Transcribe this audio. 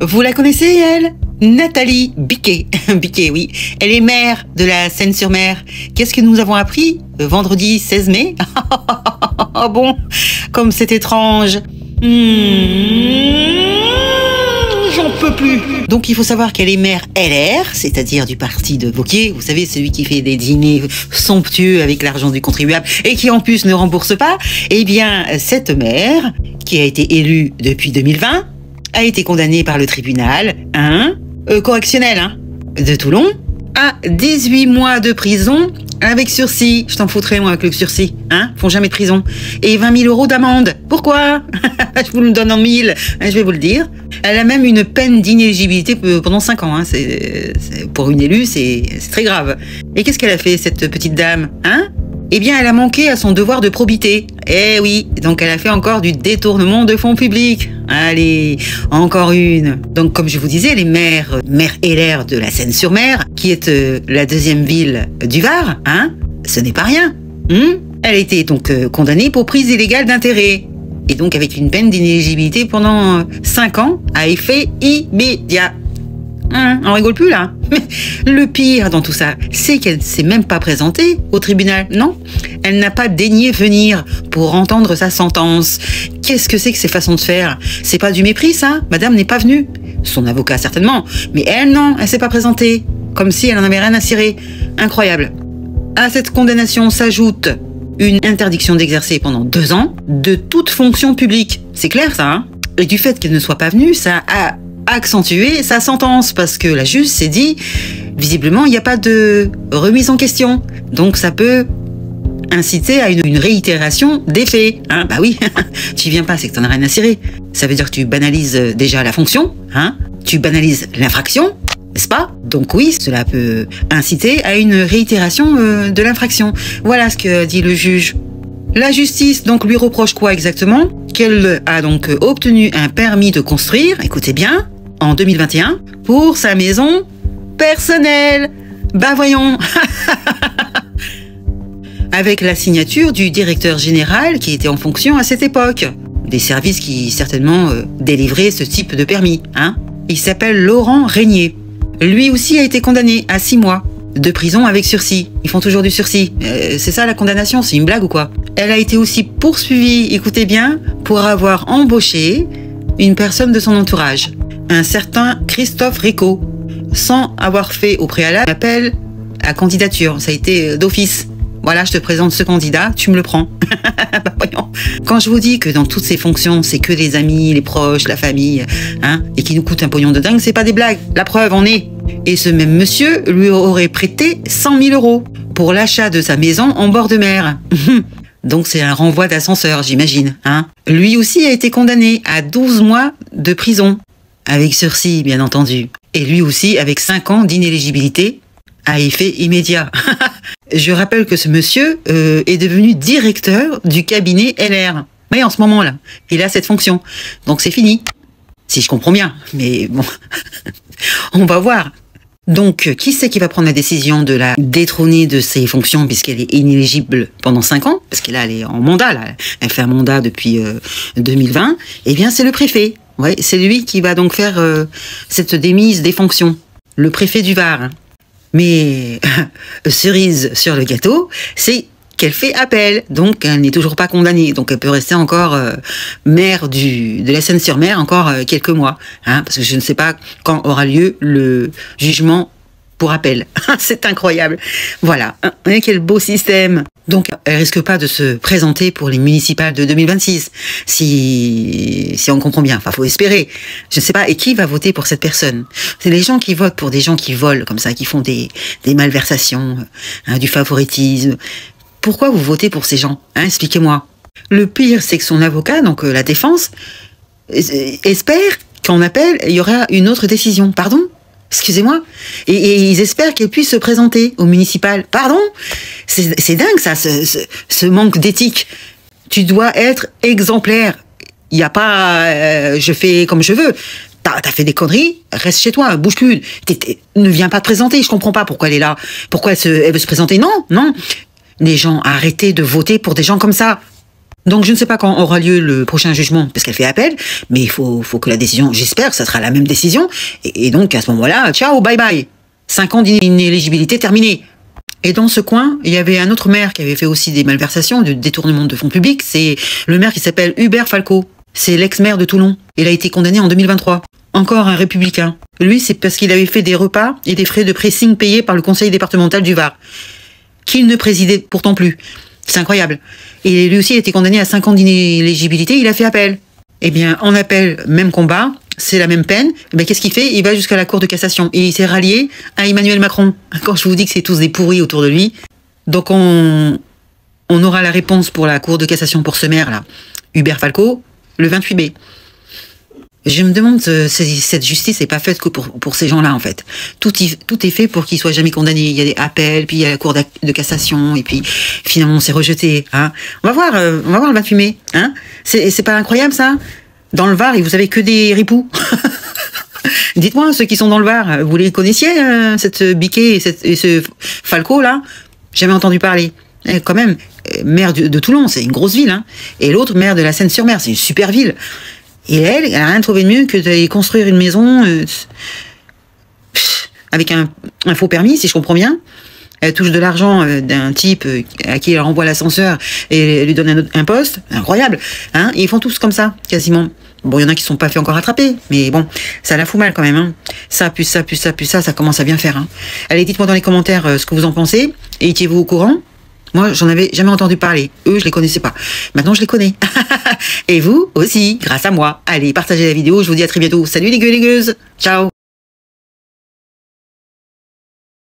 Vous la connaissez, elle? Nathalie Biquet. Biquet, oui. Elle est maire de la Seine-sur-Mer. Qu'est-ce que nous avons appris vendredi 16 mai? Oh bon, comme c'est étrange. J'en peux plus. Donc il faut savoir qu'elle est maire LR, c'est-à-dire du parti de Wauquiez. Vous savez, celui qui fait des dîners somptueux avec l'argent du contribuable et qui en plus ne rembourse pas. Eh bien, cette maire, qui a été élue depuis 2020, a été condamnée par le tribunal correctionnel de Toulon à 18 mois de prison avec sursis. Je t'en foutrais, moi, avec le sursis. Font jamais de prison. Et 20 000 € d'amende. Pourquoi? Je vous le donne en 1000. Je vais vous le dire. Elle a même une peine d'inéligibilité pendant 5 ans. Pour une élue, c'est très grave. Et qu'est-ce qu'elle a fait, cette petite dame? Eh bien, elle a manqué à son devoir de probité. Eh oui, donc elle a fait encore du détournement de fonds publics. Allez, encore une. Donc, comme je vous disais, les maire LR de la Seine-sur-Mer, qui est la deuxième ville du Var, ce n'est pas rien. Elle a été donc condamnée pour prise illégale d'intérêt. Et donc avec une peine d'inéligibilité pendant 5 ans à effet immédiat. On rigole plus là. Mais le pire dans tout ça, c'est qu'elle ne s'est même pas présentée au tribunal. Non, elle n'a pas daigné venir pour entendre sa sentence. Qu'est-ce que c'est que ces façons de faire? C'est pas du mépris, ça? Madame n'est pas venue. Son avocat certainement, mais elle non, elle s'est pas présentée. Comme si elle en avait rien à cirer. Incroyable. À cette condamnation s'ajoute une interdiction d'exercer pendant 2 ans de toute fonction publique. C'est clair ça, Et du fait qu'elle ne soit pas venue, ça a accentué sa sentence parce que la juge s'est dit, visiblement, il n'y a pas de remise en question. Donc ça peut inciter à une réitération des faits. Bah oui, tu viens pas, c'est que t'en as rien à cirer. Ça veut dire que tu banalises déjà la fonction, tu banalises l'infraction, n'est-ce pas? Donc oui, cela peut inciter à une réitération de l'infraction. Voilà ce que dit le juge. La justice donc lui reproche quoi exactement? Qu'elle a donc obtenu un permis de construire, écoutez bien, en 2021, pour sa maison personnelle. Bah voyons. Avec la signature du directeur général qui était en fonction à cette époque. Des services qui certainement délivraient ce type de permis. Il s'appelle Laurent Régnier. Lui aussi a été condamné à 6 mois de prison avec sursis. Ils font toujours du sursis. C'est ça la condamnation? C'est une blague ou quoi? Elle a été aussi poursuivie, écoutez bien, pour avoir embauché une personne de son entourage, un certain Christophe Rico, sans avoir fait au préalable appel à candidature. Ça a été d'office. Voilà, je te présente ce candidat, tu me le prends. Bah voyons. Quand je vous dis que dans toutes ces fonctions, c'est que les amis, les proches, la famille, et qui nous coûtent un pognon de dingue, c'est pas des blagues. La preuve en est. Et ce même monsieur lui aurait prêté 100 000 € pour l'achat de sa maison en bord de mer. Donc c'est un renvoi d'ascenseur, j'imagine. Lui aussi a été condamné à 12 mois de prison, avec sursis, bien entendu. Et lui aussi avec 5 ans d'inéligibilité à effet immédiat. Je rappelle que ce monsieur est devenu directeur du cabinet LR. Oui, en ce moment-là, il a cette fonction. Donc c'est fini. Si je comprends bien. Mais bon, on va voir. Donc, qui c'est qui va prendre la décision de la détrôner de ses fonctions puisqu'elle est inéligible pendant 5 ans? Parce que là, elle est en mandat, là. Elle fait un mandat depuis 2020. Eh bien, c'est le préfet. Ouais, c'est lui qui va donc faire cette démise des fonctions. Le préfet du Var. Mais cerise sur le gâteau, c'est qu'elle fait appel, donc elle n'est toujours pas condamnée, donc elle peut rester encore maire de la Seine-sur-Mer encore quelques mois, parce que je ne sais pas quand aura lieu le jugement pour appel. C'est incroyable. Voilà, quel beau système. Donc elle risque pas de se présenter pour les municipales de 2026, si on comprend bien. Enfin, faut espérer. Je ne sais pas. Et qui va voter pour cette personne? C'est les gens qui votent pour des gens qui volent comme ça, qui font des malversations, du favoritisme. Pourquoi vous votez pour ces gens? Expliquez-moi. Le pire, c'est que son avocat, donc la défense, espère qu'en appel, il y aura une autre décision. Pardon? Excusez-moi. Et ils espèrent qu'elle puisse se présenter au municipal. Pardon? C'est dingue ça, ce manque d'éthique. Tu dois être exemplaire. Il n'y a pas je fais comme je veux. T'as fait des conneries, reste chez toi, bouge plus. Ne viens pas te présenter, je comprends pas pourquoi elle est là. Pourquoi elle veut se présenter? Non. Les gens, arrêtez de voter pour des gens comme ça. Donc je ne sais pas quand aura lieu le prochain jugement, parce qu'elle fait appel, mais il faut que la décision, j'espère que ça sera la même décision, et donc à ce moment-là, ciao, bye bye. 5 ans d'inéligibilité terminée. Et dans ce coin, il y avait un autre maire qui avait fait aussi des malversations, de détournement de fonds publics, c'est le maire qui s'appelle Hubert Falco. C'est l'ex-maire de Toulon. Il a été condamné en 2023. Encore un républicain. Lui, c'est parce qu'il avait fait des repas et des frais de pressing payés par le conseil départemental du Var, qu'il ne présidait pourtant plus. C'est incroyable. Et lui aussi, il a été condamné à 5 ans d'inéligibilité, il a fait appel. Eh bien, en appel, même combat, c'est la même peine. Eh bien, qu'est-ce qu'il fait? Il va jusqu'à la Cour de cassation. Et il s'est rallié à Emmanuel Macron. Quand je vous dis que c'est tous des pourris autour de lui. Donc, on aura la réponse pour la Cour de cassation pour ce maire-là, Hubert Falco, le 28 mai. Je me demande si cette justice n'est pas faite que pour ces gens-là, en fait. Tout est fait pour qu'ils soient jamais condamnés. Il y a des appels, puis il y a la Cour de cassation, et puis finalement c'est rejeté. Hein. On va voir le 28 mai. Hein. C'est pas incroyable, ça? Dans le Var, vous avez que des ripoux. Dites-moi, ceux qui sont dans le Var, vous les connaissiez, cette Biquet et ce Falco-là? Jamais entendu parler. Quand même, maire de Toulon, c'est une grosse ville. Hein. Et l'autre, maire de la Seine-sur-Mer, c'est une super ville. Et elle a rien trouvé de mieux que d'aller construire une maison avec un faux permis, si je comprends bien. Elle touche de l'argent d'un type à qui elle renvoie l'ascenseur et elle lui donne un poste. Incroyable. Hein, et ils font tous comme ça, quasiment. Bon, il y en a qui ne sont pas fait encore attraper, mais bon, ça la fout mal quand même. Hein. Ça, plus ça, plus ça, plus ça commence à bien faire. Hein. Allez, dites-moi dans les commentaires ce que vous en pensez. Et étiez-vous au courant? Moi, j'en avais jamais entendu parler. Eux, je les connaissais pas. Maintenant, je les connais. Et vous aussi, grâce à moi. Allez, partagez la vidéo. Je vous dis à très bientôt. Salut les gueux et les gueuses. Ciao.